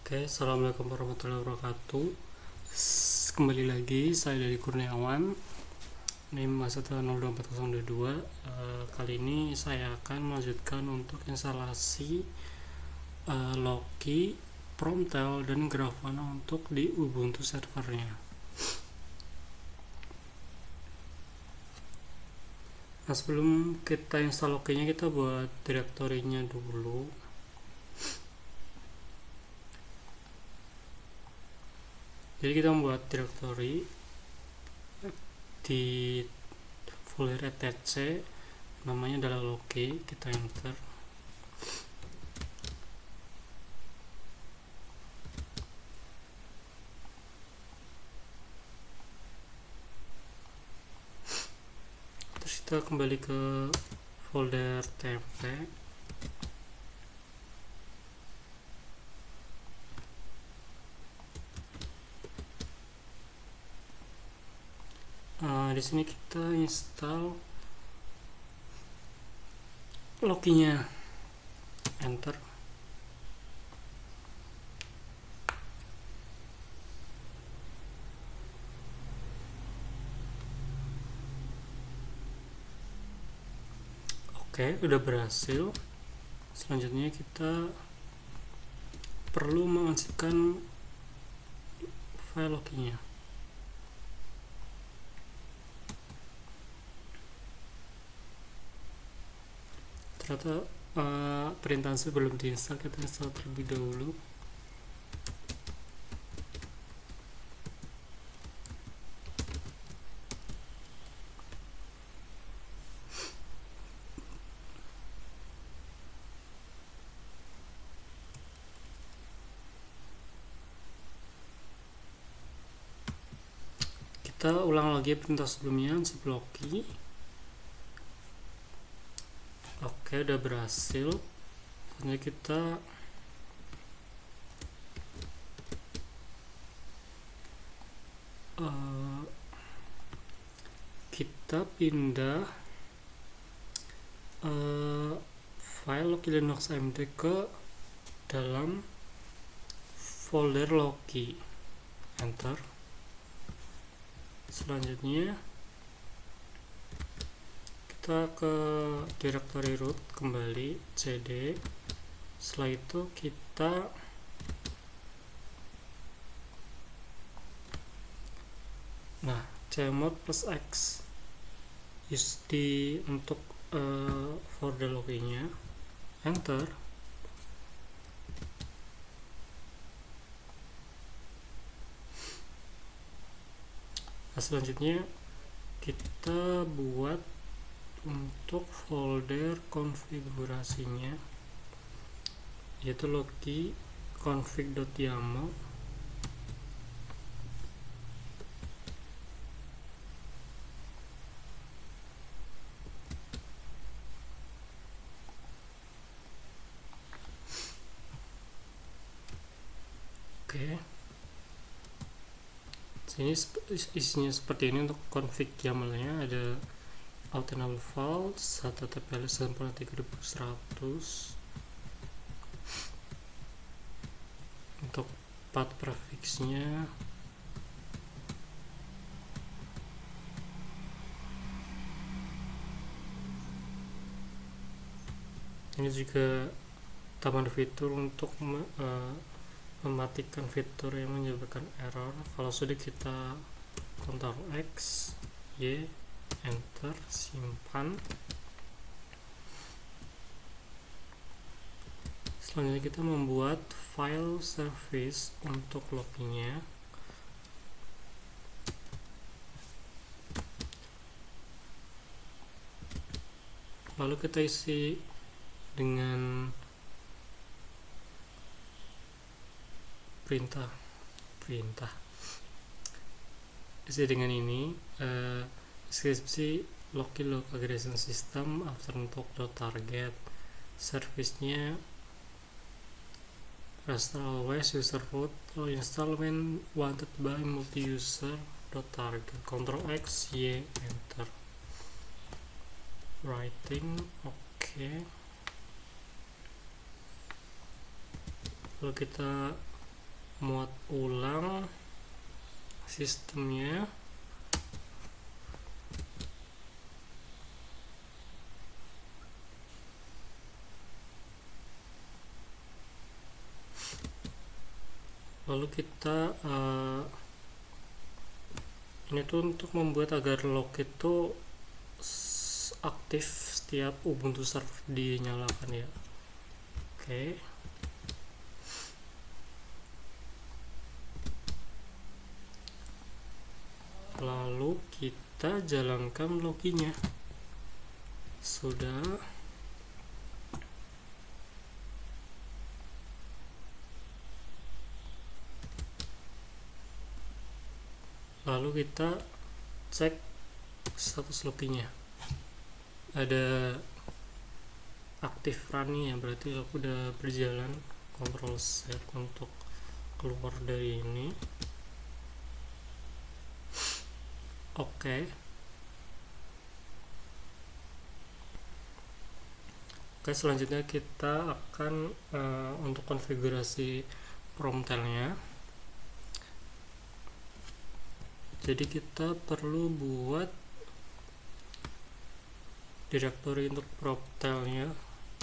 Oke, assalamualaikum warahmatullahi wabarakatuh. Kembali lagi, saya dari Kurniawan. Ini Mahasiswa 024022. Kali ini saya akan melanjutkan untuk instalasi Loki, Promtail, dan Grafana untuk di Ubuntu servernya. Nah, sebelum kita install Loki-nya, kita buat direktorinya dulu. Jadi kita membuat direktori di folder etc, namanya adalah Loki, kita enter. Terus kita kembali ke folder temp. Di sini kita install Loki-nya, enter. Oke, udah berhasil. Selanjutnya kita perlu mengarsipkan file Loki-nya. Ternyata perintah belum diinstal, kita install terlebih dahulu. Kita ulang lagi perintah sebelumnya, zip Loki. Oke, udah berhasil. Selanjutnya kita pindah file Loki Linux AMD ke dalam folder Loki, enter. Selanjutnya kita ke directory root, kembali cd. Setelah itu kita cmod plus x use di untuk folder Loki-nya, enter. Nah, selanjutnya kita buat untuk folder konfigurasinya, yaitu loki config.yaml. Oke, sini isinya seperti ini. Untuk config YAML-nya ada enable files 1 TPLS 3100. Untuk path prefixnya ini juga tambahan fitur untuk mematikan fitur yang menyebabkan error. Kalau sudah, kita Ctrl X, Y, enter, simpan. Selanjutnya kita membuat file service untuk Loki-nya. Lalu kita isi dengan perintah isi dengan ini, deskripsi Loki local aggregation system after talk.target, service-nya restore always user root or install when wanted by multi-user .target, Ctrl X, Y, enter, writing. Oke. Lalu kita muat ulang sistemnya. Lalu kita ini tuh untuk membuat agar log itu aktif setiap Ubuntu server dinyalakan ya. Oke. Lalu kita jalankan loginya. Sudah. Lalu kita cek status loginya. Ada aktif running ya, berarti aku udah berjalan. Ctrl Z untuk keluar dari ini. Oke, selanjutnya kita akan untuk konfigurasi promptelnya. Jadi kita perlu buat directory untuk promptelnya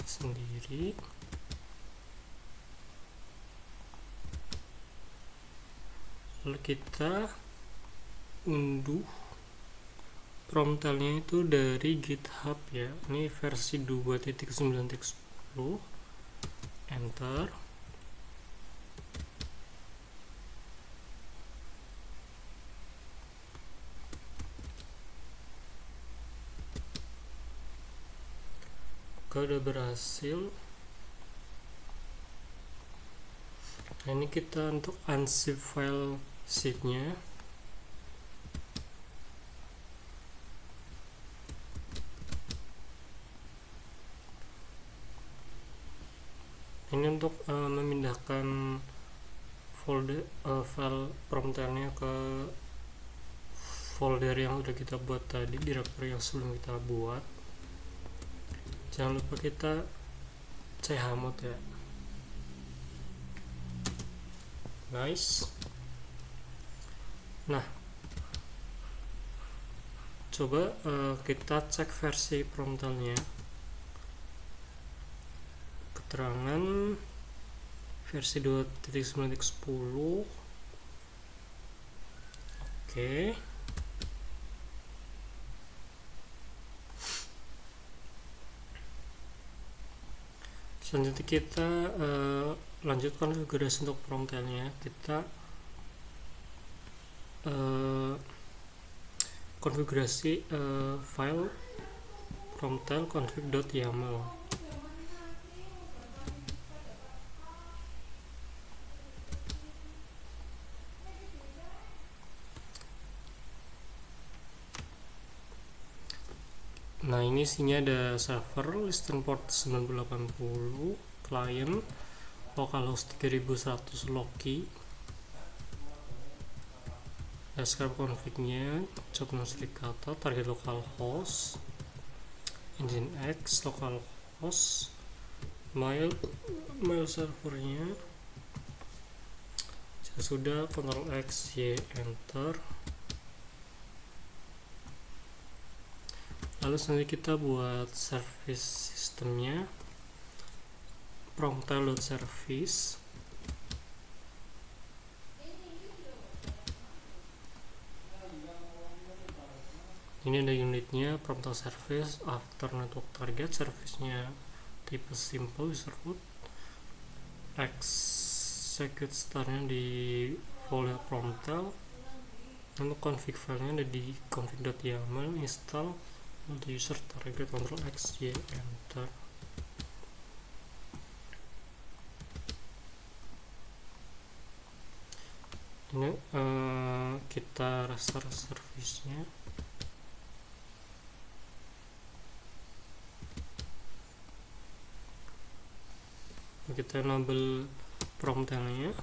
sendiri. Lalu kita unduh promptelnya itu dari GitHub ya. Ini versi 2.9.10. Enter. Oke, udah berhasil. Nah, ini kita untuk unzip file sheetnya. Ini untuk memindahkan folder file prompternya ke folder yang udah kita buat tadi, directory yang sebelum kita buat. Jangan lupa kita chmod ya. Nice. Nah, coba kita cek versi promptelnya. Keterangan versi 2.9.10. Oke. Selanjutnya kita lanjut konfigurasi untuk promptelnya. Kita konfigurasi file promptel config.yaml. Nah, ini isinya ada server, listen port 9080, client, localhost 3100 loki, describe config-nya, job notificator, target localhost, nginx, localhost, mail servernya. Jika sudah, Ctrl X, Y, enter. Lalu selanjutnya kita buat service sistemnya, promptel.service. Ini ada unitnya, promptel service after network target, servicenya tipe simple user root, execute startnya di folder promptel. Untuk config filenya ada di config.yaml, install multi user target, Ctrl X, Y, enter. Ini kita restart service-nya. Kita enable promptelnya.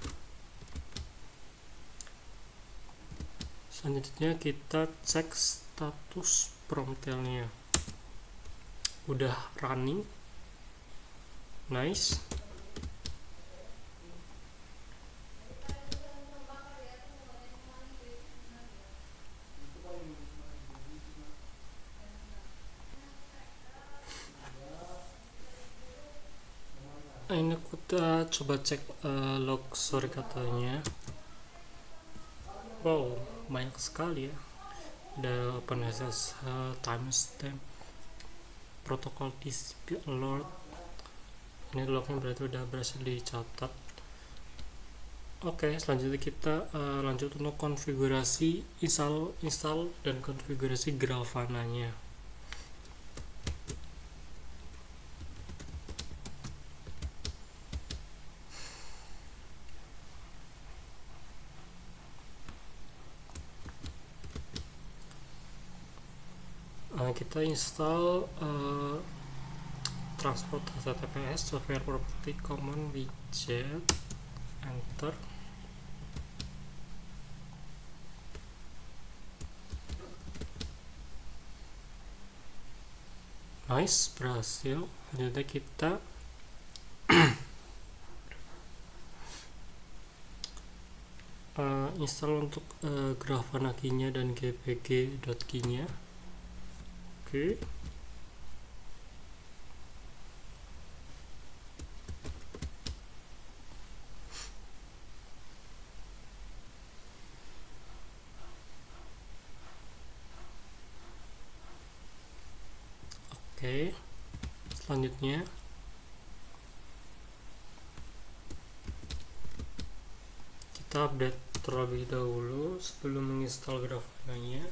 Selanjutnya kita cek status promptelnya. Udah running. Nice. ini kita coba cek log story katanya. Wow, banyak sekali ya. Ada OpenSSH, timestamp, protokol TCP alert. Ini lognya berarti udah berhasil dicatat. Oke, selanjutnya kita lanjut untuk konfigurasi install dan konfigurasi Grafana-nya. Kita install transport HTTPS software property common widget, enter. Nice, berhasil. Selanjutnya kita install untuk Grafana key-nya dan gpg.key-nya. Oke. Oke. Selanjutnya kita update terlebih dahulu sebelum menginstal Grafana-nya.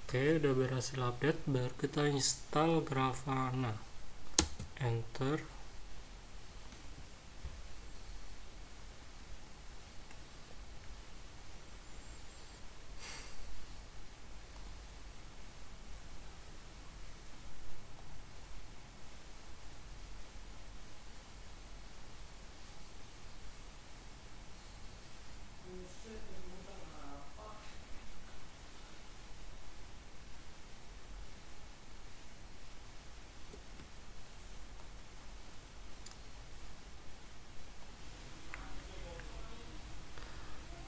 Oke, udah berhasil update, baru kita install Grafana. Enter.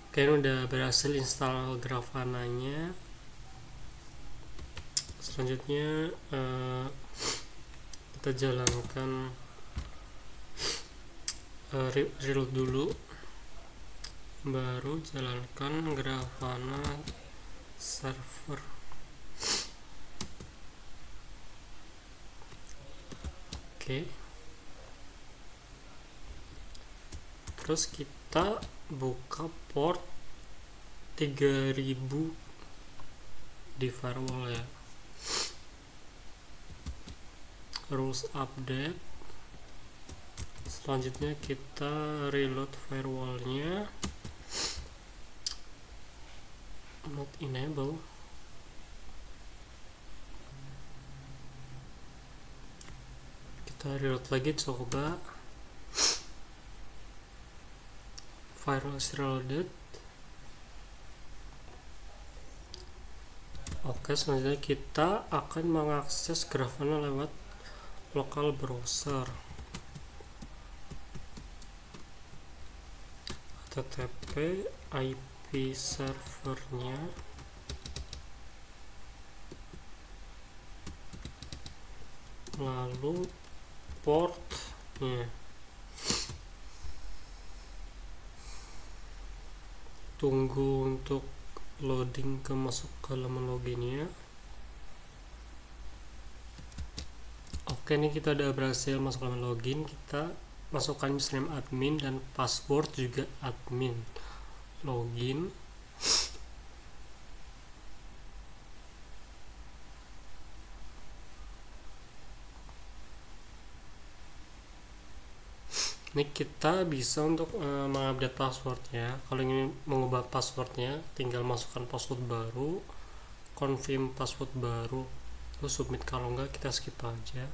Oke, ini udah berhasil install Grafana-nya. Selanjutnya kita jalankan reload dulu, baru jalankan Grafana server. Oke, terus kita buka port 3000 di firewall ya. Rules update. Selanjutnya kita reload firewallnya. Not enable. Kita reload lagi, coba. Firewall is reloaded. Oke, selanjutnya kita akan mengakses Grafana lewat local browser. HTTP IP servernya, lalu portnya. Tunggu untuk loading ke masuk ke halaman loginnya. Oke, ini kita udah berhasil masuk halaman login. Kita masukkan username admin dan password juga admin. Login. Ini kita bisa untuk mengupdate passwordnya. Kalau ingin mengubah passwordnya, tinggal masukkan password baru, confirm password baru, terus submit. Kalau enggak, kita skip aja.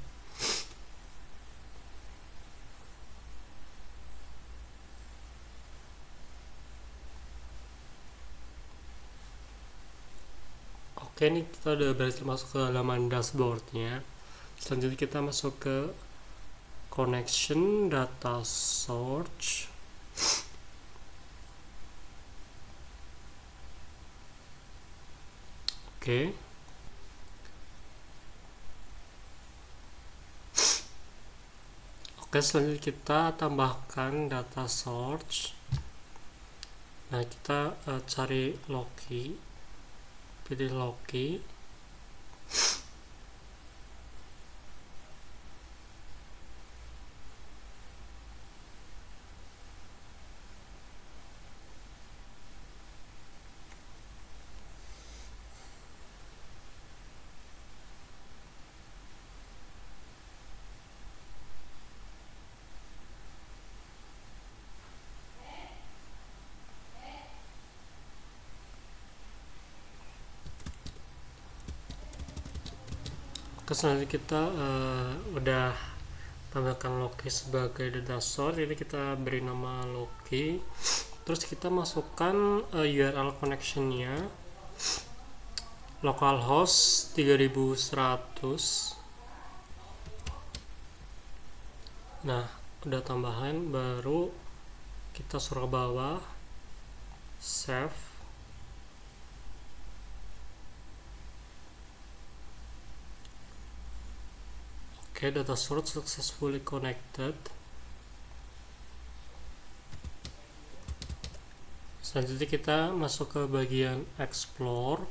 Oke, ini kita udah berhasil masuk ke halaman dashboardnya. Selanjutnya kita masuk ke connection data source. Oke, selanjutnya kita tambahkan data source. Nah, kita cari Loki, pilih Loki. Selanjutnya kita udah tambahkan Loki sebagai data source. Ini kita beri nama Loki, terus kita masukkan URL connectionnya localhost 3100. Nah, udah tambahan, baru kita suruh bawah, save. Oke, data source successfully connected. Selanjutnya kita masuk ke bagian explore.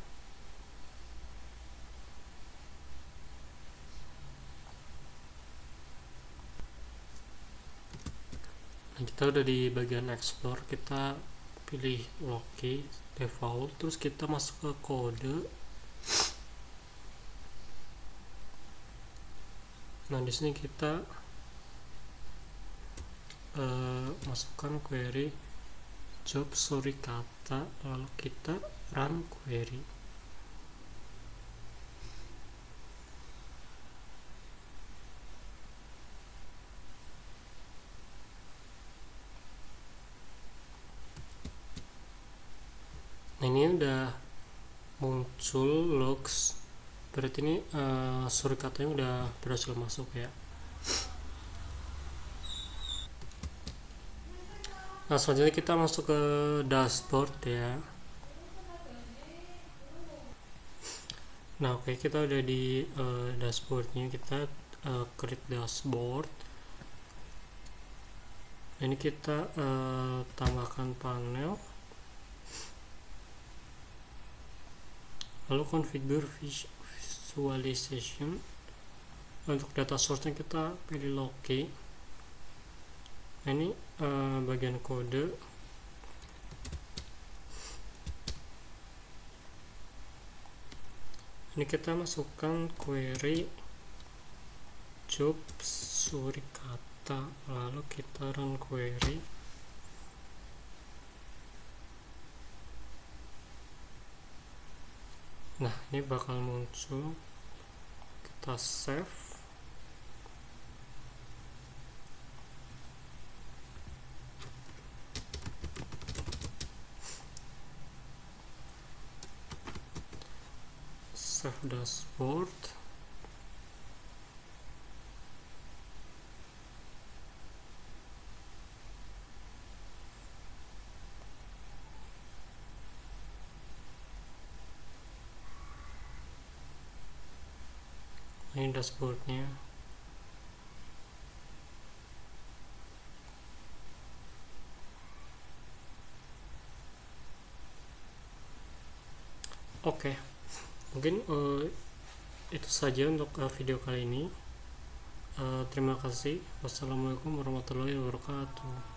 Nah, kita udah di bagian explore, kita pilih Loki default, terus kita masuk ke kode. Nah, di sini kita masukkan query job surikata, lalu kita run query. Nah, ini udah muncul logs, berarti ini surikatanya udah berhasil masuk ya. Nah, selanjutnya kita masuk ke dashboard ya. Nah, oke, kita udah di dashboardnya. Kita create dashboard. Nah, ini kita tambahkan panel, lalu configure visualization. Untuk data source nya kita pilih Loki. Nah, ini bagian kode. Ini kita masukkan query job surikata, lalu kita run query. Nah, ini bakal muncul. Kita save. Save dashboard. Ini dashboardnya. Oke, mungkin itu saja untuk video kali ini. Terima kasih. Wassalamualaikum warahmatullahi wabarakatuh.